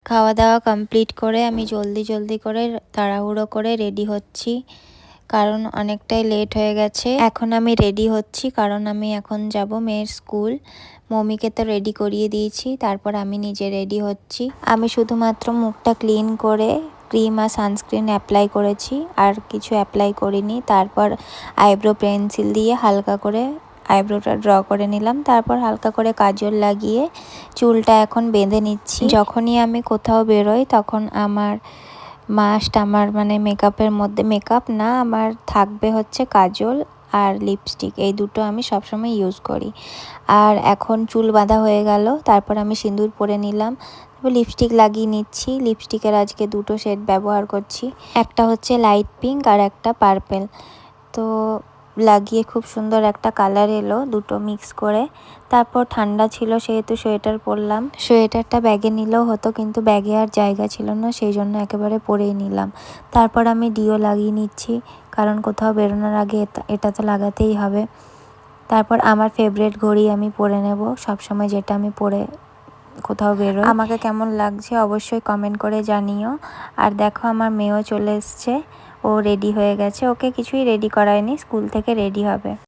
খাওয়া দাওয়া কমপ্লিট করে আমি জলদি করে তাড়াহুড়ো করে রেডি হচ্ছি, কারণ অনেকটাই লেট হয়ে গেছে। এখন আমি রেডি হচ্ছি কারণ আমি এখন যাব মেয়ের স্কুল। মমিকে তো রেডি করিয়ে দিয়েছি, তারপর আমি নিজে রেডি হচ্ছি। আমি শুধুমাত্র মুখটা ক্লিন করে ক্রিম আর সানস্ক্রিন অ্যাপ্লাই করেছি, আর কিছু অ্যাপ্লাই করিনি। তারপর আইব্রো পেন্সিল দিয়ে হালকা করে আইব্রোটা ড্র করে নিলাম, তারপর হালকা করে কাজল লাগিয়ে চুলটা এখন বেঁধে নিচ্ছি। যখনই আমি কোথাও বেরোই তখন আমার মানে মেকআপের মধ্যে, মেকআপ না, আমার থাকবে হচ্ছে কাজল আর লিপস্টিক, এই দুটো আমি সবসময় ইউজ করি। আর এখন চুল বাঁধা হয়ে গেল, তারপর আমি সিঁদুর পরে নিলাম, তারপর লিপস্টিক লাগিয়ে নিচ্ছি। লিপস্টিকের আজকে দুটো শেড ব্যবহার করছি, একটা হচ্ছে লাইট পিঙ্ক আর একটা পার্পেল। তো লাগিয়ে খুব সুন্দর একটা কালার এলো দুটো মিক্স করে। তারপর ঠান্ডা ছিল সেহেতু সোয়েটার পরলাম। সোয়েটারটা ব্যাগে নিলেও হতো, কিন্তু ব্যাগে আর জায়গা ছিল না, সেই জন্য একেবারে পরেই নিলাম। তারপর আমি ডিও লাগিয়ে নিচ্ছি, কারণ কোথাও বেরোনোর আগে এটা তো লাগাতেই হবে। তারপর আমার ফেভারিট ঘড়ি আমি পরে নেব সবসময়, যেটা আমি পরে কোথাও বেরোই। আমাকে কেমন লাগছে অবশ্যই কমেন্ট করে জানিও। আর দেখো আমার মেয়েও চলে এসছে, ও রেডি হয়ে গেছে, ওকে কিছুই রেডি করায়নি, স্কুল থেকে রেডি হবে।